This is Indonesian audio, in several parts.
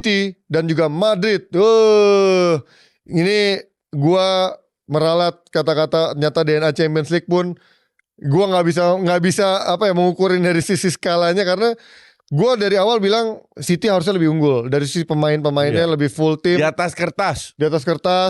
City dan juga Madrid. Ini gua meralat kata-kata nyata DNA Champions League pun gua nggak bisa mengukurin dari sisi skalanya, karena gua dari awal bilang City harusnya lebih unggul dari sisi pemain-pemainnya, lebih full tim Di atas kertas.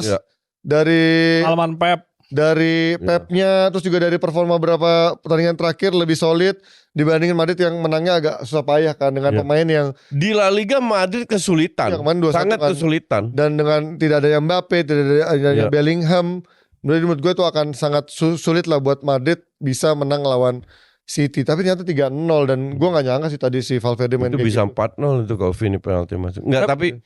Iya. Dari pengalaman Pep, dari Pep-nya, terus juga dari performa beberapa pertandingan terakhir lebih solid dibandingin Madrid yang menangnya agak susah payah kan dengan pemain yang di La Liga Madrid kesulitan, sangat kesulitan. Dan dengan tidak ada Mbappe, tidak ada Bellingham, menurut gue itu akan sangat sulit lah buat Madrid bisa menang lawan City. Tapi ternyata 3-0 dan gue gak nyangka sih tadi si Valverde main itu kayak bisa gitu. 4-0 itu kalau Vini penalti masuk. Enggak, tapi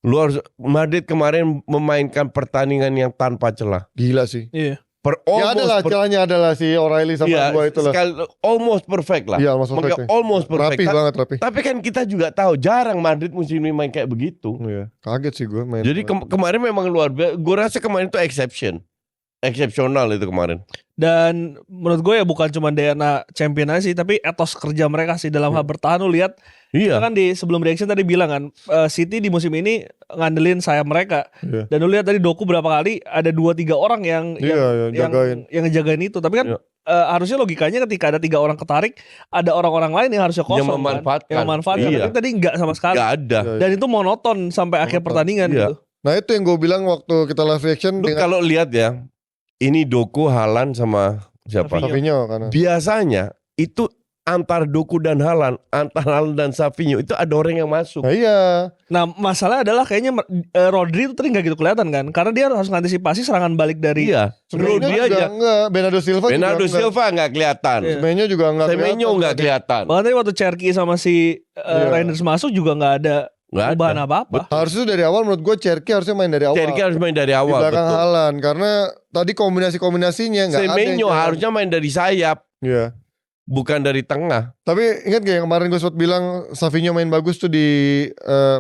lu harus, Madrid kemarin memainkan pertandingan yang tanpa celah. Gila sih. iya. Ya adalah celahnya adalah si O'Reilly sama gua itu lah. Almost perfect lah. Iya, almost perfect. Rapi. Tapi kan kita juga tahu jarang Madrid musim ini main kayak begitu. Iya, kaget sih gue main. Jadi kemarin memang luar biasa. Gue rasa kemarin itu eksepsional itu kemarin. Dan menurut gue ya bukan cuma DNA champion aja sih, tapi etos kerja mereka sih dalam hal bertahan. Lu lihat, kita kan di sebelum reaction tadi bilang kan, City di musim ini ngandelin sayap mereka. Dan lu lihat tadi Doku berapa kali ada 2-3 orang yang ngejagain itu. Tapi kan harusnya logikanya ketika ada 3 orang ketarik, ada orang-orang lain yang harusnya kosong yang memanfaatkan. Tapi tadi enggak sama sekali. Enggak ada. Dan itu monoton sampai akhir pertandingan gitu. Nah itu yang gue bilang waktu kita live reaction. Kalau lihat ya, ini Doku, Haaland sama siapa? Savinho karena. Biasanya itu antar Doku dan Haaland, antar Haaland dan Savinho itu ada orang yang masuk. Nah, iya. Nah masalah adalah kayaknya Rodri itu tadi nggak gitu kelihatan kan, karena dia harus mengantisipasi serangan balik dari. Iya. Rodri aja enggak. Bernardo Silva nggak kelihatan. Semenyo juga nggak kelihatan. Bahkan tadi waktu Cherki sama si Reinders masuk juga nggak ada perubahan apa-apa. Harusnya dari awal menurut gue Cherki harusnya main dari awal. Cherki harus main dari awal. Di belakang Haaland, karena tadi kombinasinya nggak ada. Semenyo harusnya main dari sayap. Iya. Bukan dari tengah. Tapi ingat gak yang kemarin gue sempat bilang Savinho main bagus tuh di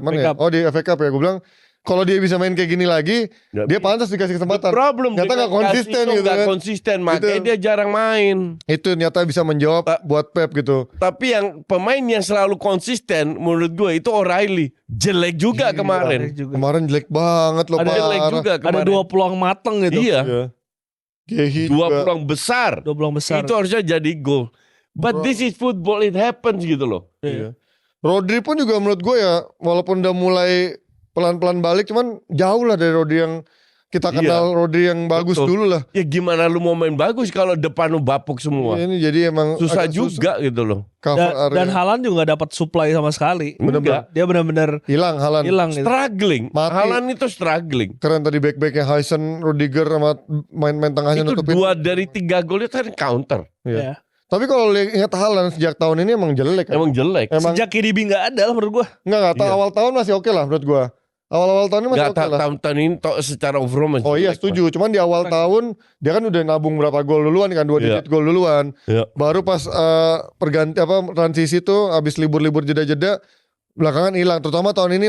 mana ya? Oh di FA Cup ya. Gue bilang kalau dia bisa main kayak gini lagi, dia pantas dikasih kesempatan. Ternyata nggak konsisten gitu kan. kan. Konsisten, makanya dia jarang main. Itu ternyata bisa menjawab buat Pep gitu. Tapi yang pemain yang selalu konsisten menurut gue itu O'Reilly. Jelek juga kemarin. Kemarin jelek banget loh. Jelek juga kemarin. Ada 2 peluang mateng gitu. Iya. 2 peluang besar. 2 peluang besar. Itu harusnya jadi gol. But this is football, it happens gitu loh. Iya. Rodri pun juga menurut gue ya, walaupun udah mulai pelan-pelan balik, cuman jauh lah dari Rodri yang kita kenal. Rodri yang bagus dulu lah. Ya gimana lu mau main bagus kalau depan lu bapuk semua. Ini jadi emang susah juga gitu loh. Dan Haaland juga gak dapat supply sama sekali. Enggak. Dia benar-benar hilang Haaland. Struggling. Haaland itu struggling. Keren tadi back-backnya Huysen, Rudiger sama main-main tengahnya itu nutupin. 2 dari 3 gol itu kan counter. Iya. Tapi kalau ingat Haaland sejak tahun ini emang jelek. Emang jelek. Sejak KDB gak ada lah menurut gue. Enggak tahu awal tahun masih oke lah menurut gue. Awal-awal tahun ini masih oke lah. Tahun ini secara overall masih. Oh iya setuju. Cuman di awal tahun dia kan udah nabung berapa gol duluan kan, 2 digit gol duluan. Baru pas transisi tuh habis libur-libur jeda-jeda belakangan hilang. Terutama tahun ini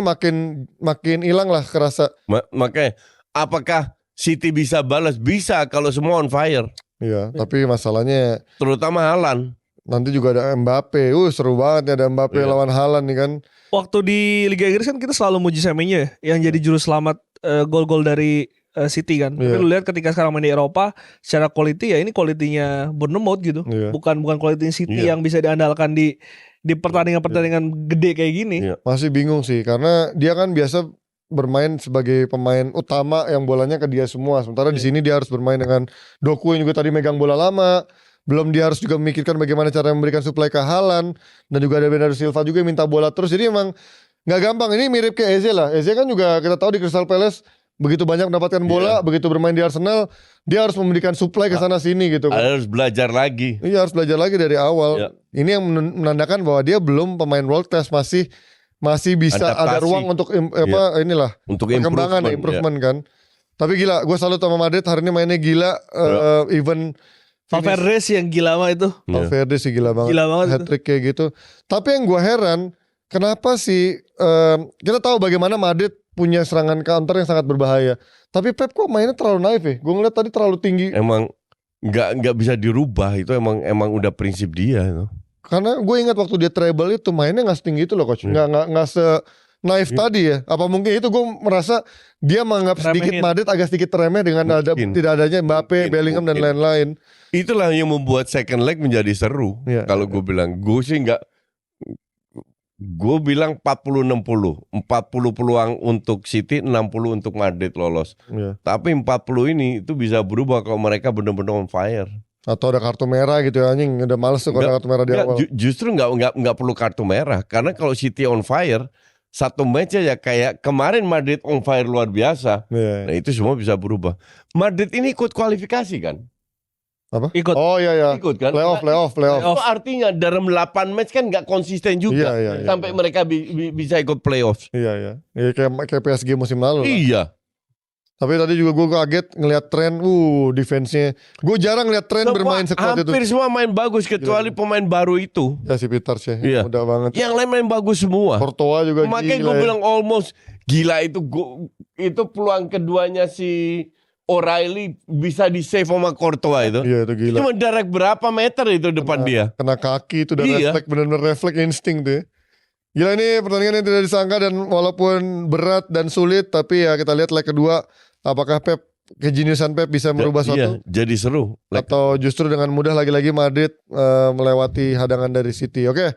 makin hilang lah kerasa. Makanya apakah City bisa balas? Bisa kalau semua on fire. Iya, tapi masalahnya terutama Haaland. Nanti juga ada Mbappe. Seru banget ya ada Mbappe lawan Haaland nih kan. Waktu di Liga Inggris kan kita selalu muji Semenyo ya, yang jadi juru selamat gol-gol dari City kan. Tapi lu lihat ketika sekarang main di Eropa secara quality ya ini quality-nya Bournemouth gitu. Bukan quality City yang bisa diandalkan di pertandingan-pertandingan gede kayak gini. Masih bingung sih karena dia kan biasa bermain sebagai pemain utama yang bolanya ke dia semua. Sementara di sini dia harus bermain dengan Doku yang juga tadi megang bola lama. Belum dia harus juga memikirkan bagaimana cara memberikan supply ke Haaland. Dan juga ada Bernardo Silva juga yang minta bola terus. Jadi emang gak gampang. Ini mirip kayak Eze lah. Eze kan juga kita tahu di Crystal Palace begitu banyak mendapatkan bola, begitu bermain di Arsenal, dia harus memberikan supply ke sana sini gitu kan. Harus belajar lagi. Iya, harus belajar lagi dari awal. Ini yang menandakan bahwa dia belum pemain world class, masih bisa adaptasi. ada ruang untuk untuk perkembangan improvement kan. Tapi gila, gue salut sama Madrid hari ini mainnya gila. Even Valverde sih yang gila mah itu. Valverde sih gila banget. Hat-trick kayak gitu. Tapi yang gue heran, kenapa sih kita tahu bagaimana Madrid punya serangan counter yang sangat berbahaya. Tapi Pep kok mainnya terlalu naif ya? Gue ngeliat tadi terlalu tinggi. Emang nggak bisa dirubah, itu emang udah prinsip dia itu. Karena gue ingat waktu dia treble itu mainnya nggak setinggi itu loh coach. Nggak naif tadi ya? Apa mungkin itu gue merasa dia menganggap sedikit Remehin. Madrid agak sedikit remeh dengan tidak adanya Mbappe, Bellingham dan lain-lain. Itulah yang membuat second leg menjadi seru. Iya. Kalau gue bilang, gue sih nggak. Gue bilang 40-60, 40 peluang untuk City, 60 untuk Madrid lolos. Iya. Tapi 40 ini itu bisa berubah kalau mereka benar-benar on fire. Atau ada kartu merah gitu ya, anjing udah males tuh kalau ada kartu merah di awal. Justru nggak perlu kartu merah karena kalau City on fire satu match aja kayak kemarin Madrid on fire luar biasa. Iya. Nah itu semua bisa berubah. Madrid ini ikut kualifikasi kan? Apa? Ikut. Oh iya. Ikut kan? Playoff. Itu artinya dalam 8 match kan nggak konsisten juga Iya. sampai mereka bisa ikut playoff. Iya. Ya, kayak PSG musim lalu. Iya. Tapi tadi juga gue kaget ngelihat tren, defense-nya. Gue jarang lihat tren bermain sekuat itu. Hampir semua main bagus kecuali pemain baru itu. Ya si Peters ya, Iya. mudah banget. Yang lain main bagus semua. Courtois juga Makanya gila gue ya. bilang almost gila itu peluang keduanya si O'Reilly bisa di save sama Courtois itu. Iya itu gila. Cuma jarak berapa meter itu depan dia. Kena kaki itu dan Iya. refleks, benar-benar refleks insting tuh ya. Gila ini pertandingan yang tidak disangka dan walaupun berat dan sulit tapi ya kita lihat leg kedua apakah kejeniusan Pep bisa merubah Iya, suatu jadi seru. atau justru dengan mudah lagi-lagi Madrid melewati hadangan dari City. Oke,